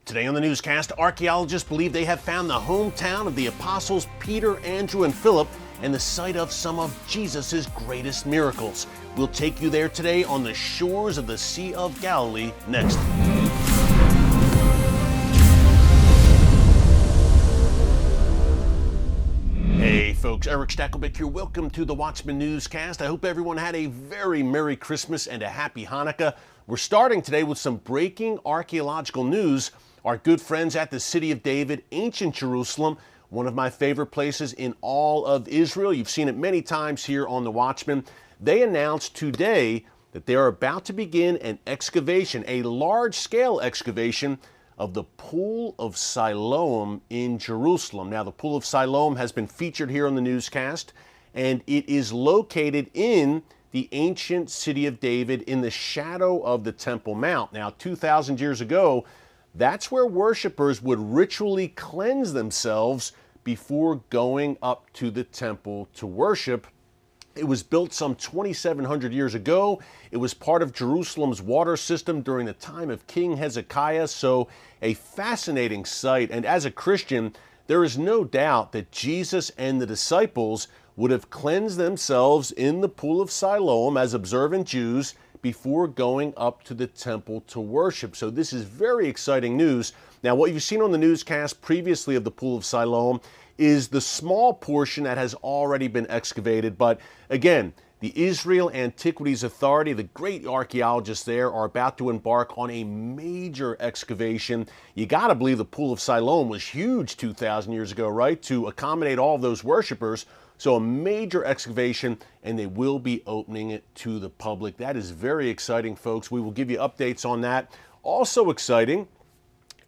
Today on the newscast, archaeologists believe they have found the hometown of the apostles Peter, Andrew, and Philip and the site of some of Jesus' greatest miracles. We'll take you there today on the shores of the Sea of Galilee next. Hey folks, Eric Stakelbeck here. Welcome to the Watchman Newscast. I hope everyone had a very Merry Christmas and a Happy Hanukkah. We're starting today with some breaking archaeological news. Our good friends at the City of David, ancient Jerusalem, one of my favorite places in all of Israel. You've seen it many times here on the Watchman. They announced today that they are about to begin an excavation, a large-scale excavation of the Pool of Siloam in Jerusalem. Now, the Pool of Siloam has been featured here on the newscast, and it is located in the ancient City of David in the shadow of the Temple Mount. Now, 2,000 years ago, that's where worshipers would ritually cleanse themselves before going up to the temple to worship. It was built some 2,700 years ago. It was part of Jerusalem's water system during the time of King Hezekiah, so a fascinating site. And as a Christian, there is no doubt that Jesus and the disciples would have cleansed themselves in the Pool of Siloam as observant Jews before going up to the temple to worship. So this is very exciting news. Now, what you've seen on the newscast previously of the Pool of Siloam is the small portion that has already been excavated. But again, the Israel Antiquities Authority, the great archaeologists there, are about to embark on a major excavation. You got to believe the Pool of Siloam was huge 2,000 years ago, right? To accommodate all of those worshipers. So a major excavation, and they will be opening it to the public. That is very exciting, folks. We will give you updates on that. Also exciting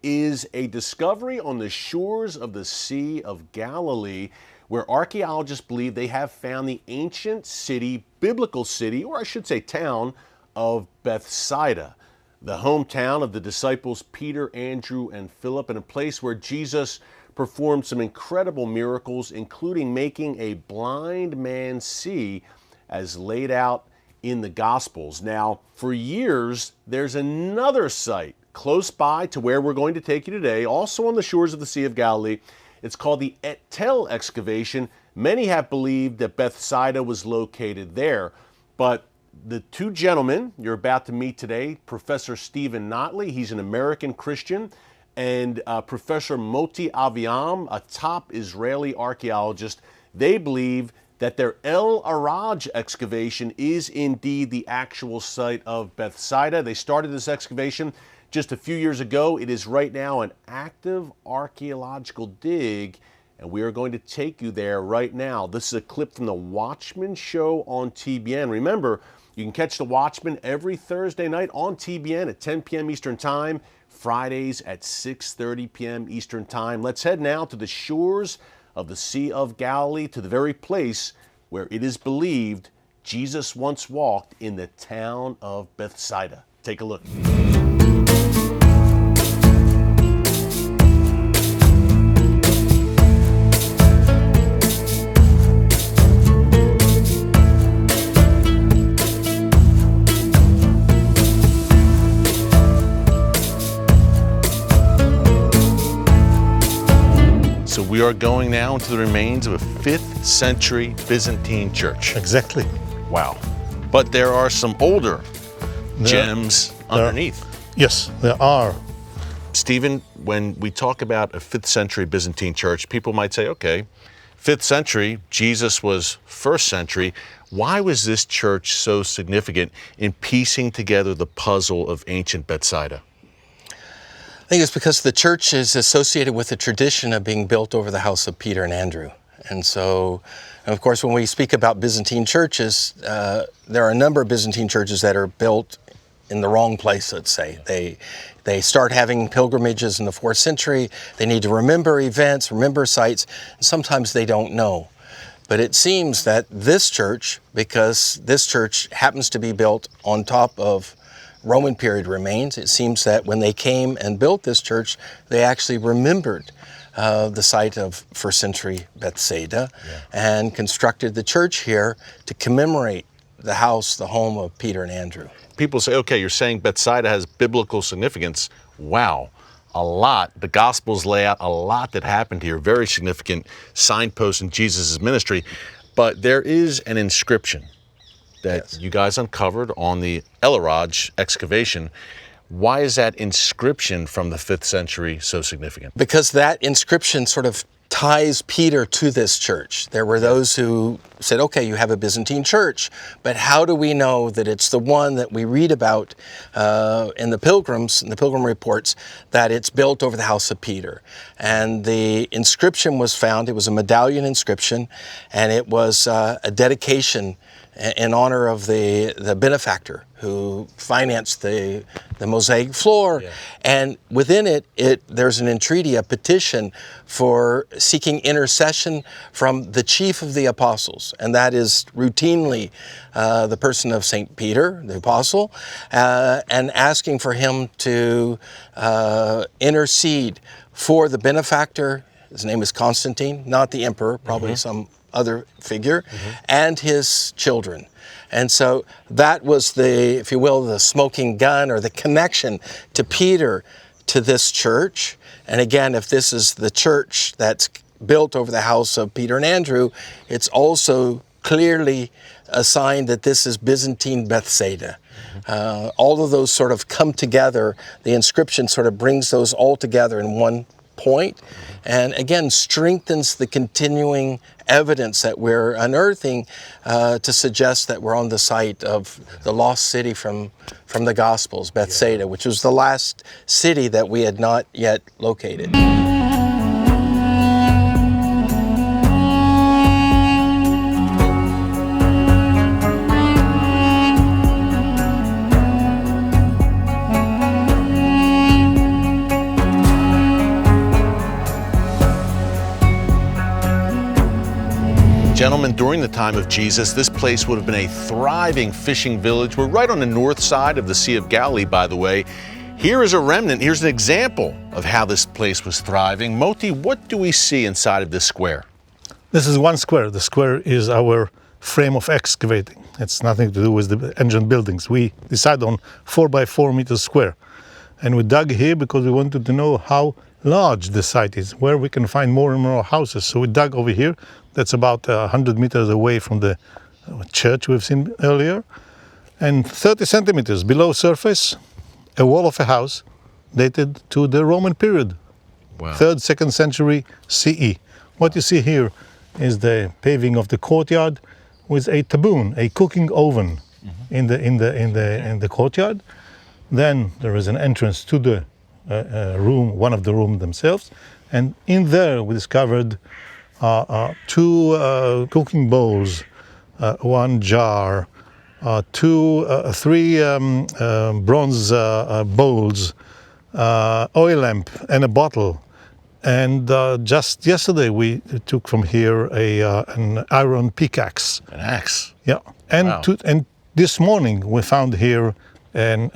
is a discovery on the shores of the Sea of Galilee, where archaeologists believe they have found the ancient city, biblical city, or I should say town, of Bethsaida, the hometown of the disciples Peter, Andrew, and Philip, and a place where Jesus performed some incredible miracles, including making a blind man see, as laid out in the Gospels. Now, for years, there's another site close by to where we're going to take you today, also on the shores of the Sea of Galilee. It's called the Et Tel excavation. Many have believed that Bethsaida was located there, but the two gentlemen you're about to meet today, Professor Stephen Notley, he's an American Christian, and Professor Moti Aviam, a top Israeli archaeologist, they believe that their El Araj excavation is indeed the actual site of Bethsaida. They started this excavation just a few years ago. It is right now an active archaeological dig, and we are going to take you there right now. This is a clip from the Watchman show on TBN. Remember, you can catch the Watchman every Thursday night on TBN at 10 p.m. Eastern Time, Fridays at 6:30 p.m. Eastern Time. Let's head now to the shores of the Sea of Galilee, to the very place where it is believed Jesus once walked in the town of Bethsaida. Take a look. We are going now into the remains of a 5th century Byzantine church. Exactly. Wow. But there are some older gems underneath. Yes, there are. Stephen, when we talk about a 5th century Byzantine church, people might say, okay, 5th century, Jesus was 1st century. Why was this church so significant in piecing together the puzzle of ancient Bethsaida? I think it's because the church is associated with the tradition of being built over the house of Peter and Andrew. And so, of course, when we speak about Byzantine churches, there are a number of Byzantine churches that are built in the wrong place, let's say. They start having pilgrimages in the 4th century. They need to remember events, remember sites, and sometimes they don't know. But it seems that this church, because this church happens to be built on top of Roman period remains, it seems that when they came and built this church, they actually remembered the site of 1st century Bethsaida and constructed the church here to commemorate the house, the home of Peter and Andrew. People say, okay, you're saying Bethsaida has biblical significance. Wow. a lot. The Gospels lay out a lot that happened here, very significant signposts in Jesus' ministry. But there is an inscription that you guys uncovered on the El Araj excavation. Why is that inscription from the 5th century so significant? Because that inscription sort of ties Peter to this church. There were those who said, okay, you have a Byzantine church, but how do we know that it's the one that we read about in the Pilgrim reports, that it's built over the house of Peter? And the inscription was found. It was a medallion inscription, and it was a dedication in honor of the benefactor who financed the mosaic floor. Yeah. And within it, there's an entreaty, a petition for seeking intercession from the chief of the apostles. And that is routinely the person of St. Peter, the apostle, and asking for him to intercede for the benefactor. His name is Constantine, not the emperor, probably some other figure, and his children. And so that was the, if you will, the smoking gun or the connection to Peter to this church. And again, if this is the church that's built over the house of Peter and Andrew, it's also clearly a sign that this is Byzantine Bethsaida. All of those sort of come together. The inscription sort of brings those all together in one point, and again strengthens the continuing evidence that we're unearthing to suggest that we're on the site of the lost city from the Gospels, Bethsaida, which was the last city that we had not yet located. Gentlemen, during the time of Jesus, this place would have been a thriving fishing village. We're right on the north side of the Sea of Galilee, by the way. Here is a remnant. Here's an example of how this place was thriving. Moti, what do we see inside of this square? This is one square. The square is our frame of excavating. It's nothing to do with the ancient buildings. We decided on 4 by 4 meters square. And we dug here because we wanted to know how large the site is, where we can find more and more houses. So we dug over here. That's about 100 meters away from the church we've seen earlier. And 30 centimeters below surface, a wall of a house dated to the Roman period. Wow. 3rd, 2nd century CE. What you see here is the paving of the courtyard with a taboon, a cooking oven in the courtyard. Then there is an entrance to the room, one of the rooms themselves, and in there we discovered 2 cooking bowls, 1 jar, 3 bronze bowls, oil lamp, and a bottle. And just yesterday we took from here an iron pickaxe. An axe. Yeah, and wow. And this morning we found here an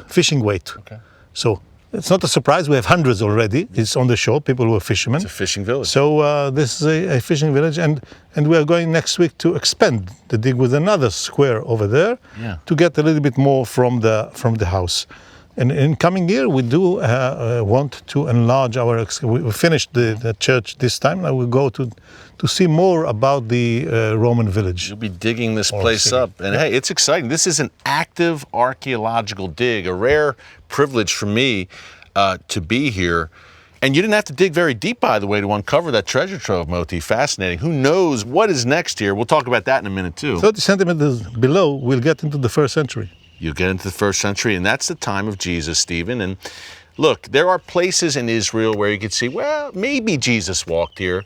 fishing weight. Okay. So it's not a surprise. We have hundreds already. It's on the shore. People who are fishermen. It's a fishing village. So this is a fishing village, and we are going next week to expand the dig with another square over there to get a little bit more from the house. And in coming year, we do want to enlarge our. We finished the church this time. Now we'll go to see more about the Roman village. You'll be digging this place up, and hey, it's exciting. This is an active archaeological dig, a rare privilege for me to be here. And you didn't have to dig very deep, by the way, to uncover that treasure trove, Moti. Fascinating. Who knows what is next here? We'll talk about that in a minute too. 30 centimeters below, we'll get into the 1st century. You'll get into the 1st century, and that's the time of Jesus, Stephen. And look, there are places in Israel where you could see, well, maybe Jesus walked here.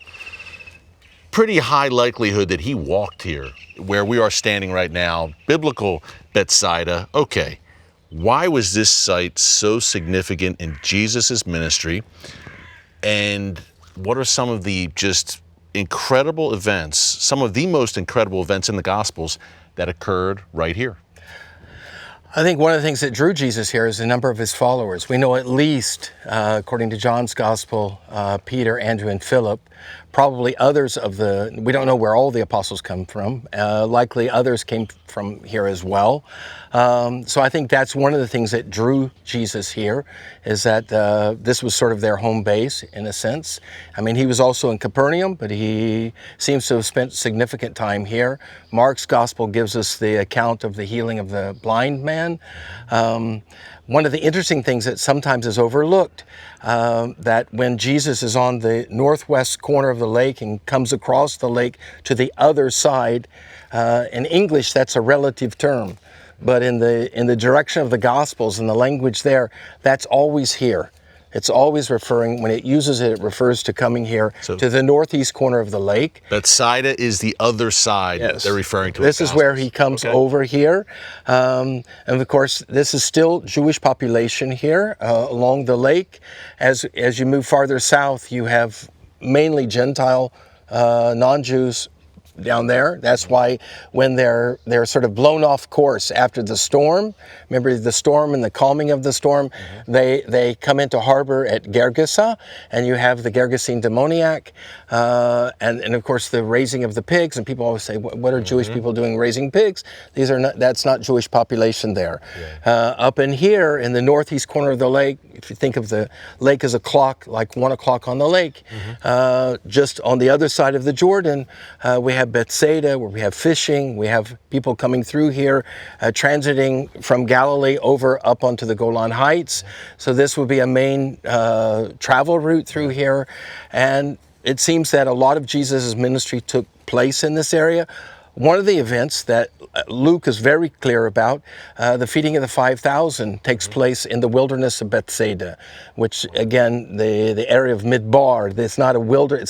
Pretty high likelihood that he walked here, where we are standing right now, biblical Bethsaida. Okay, why was this site so significant in Jesus' ministry? And what are some of the just incredible events, some of the most incredible events in the Gospels that occurred right here? I think one of the things that drew Jesus here is the number of his followers. We know at least, according to John's Gospel, Peter, Andrew, and Philip, probably others of we don't know where all the apostles come from. Likely others came from here as well. So I think that's one of the things that drew Jesus here, is that this was sort of their home base in a sense. I mean, he was also in Capernaum, but he seems to have spent significant time here. Mark's gospel gives us the account of the healing of the blind man. One of the interesting things that sometimes is overlooked, that when Jesus is on the northwest corner of the lake and comes across the lake to the other side, in English that's a relative term, but in the direction of the Gospels and the language there, that's always here. It's always referring, when it uses it, it refers to coming here to the northeast corner of the lake. Bethsaida is the other side. Yes. They're referring to. This is where he comes over here. And of course, this is still Jewish population here along the lake. As you move farther south, you have mainly Gentile, non-Jews down there. That's why when they're sort of blown off course after the storm, remember the storm and the calming of the storm, they come into harbor at Gergesa, and you have the Gergesene demoniac, and of course the raising of the pigs. And people always say, what are Jewish people doing raising pigs? That's not Jewish population there. Up in here in the northeast corner of the lake, if you think of the lake as a clock, like 1 o'clock on the lake, just on the other side of the Jordan, we have Bethsaida, where we have fishing. We have people coming through here, transiting from Galilee over up onto the Golan Heights. So this would be a main travel route through here. And it seems that a lot of Jesus' ministry took place in this area. One of the events that Luke is very clear about, the feeding of the 5,000 takes place in the wilderness of Bethsaida, which again, the area of Midbar. It's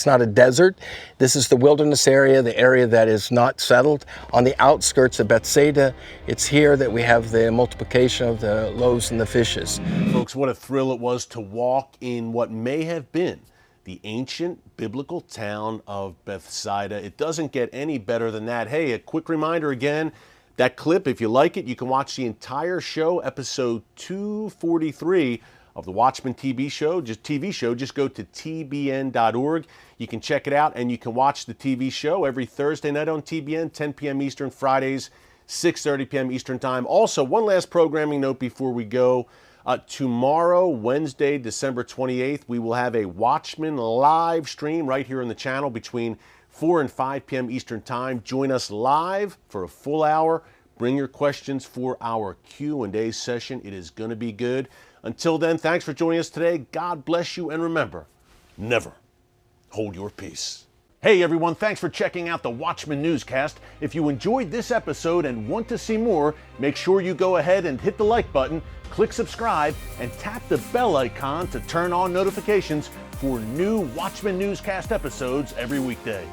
not a desert. This is the wilderness area, the area that is not settled. On the outskirts of Bethsaida, it's here that we have the multiplication of the loaves and the fishes. Folks, what a thrill it was to walk in what may have been the ancient biblical town of Bethsaida. It doesn't get any better than that. Hey, a quick reminder again, that clip, if you like it, you can watch the entire show, episode 243 of the Watchman TV show. Just go to tbn.org. You can check it out, and you can watch the TV show every Thursday night on TBN, 10 p.m. Eastern, Fridays, 6:30 p.m. Eastern Time. Also, one last programming note before we go. Tomorrow, Wednesday, December 28th, we will have a Watchman live stream right here on the channel between 4 and 5 p.m. Eastern Time. Join us live for a full hour. Bring your questions for our Q&A session. It is going to be good. Until then, thanks for joining us today. God bless you, and remember, never hold your peace. Hey everyone, thanks for checking out the Watchman Newscast. If you enjoyed this episode and want to see more, make sure you go ahead and hit the like button, click subscribe, and tap the bell icon to turn on notifications for new Watchman Newscast episodes every weekday.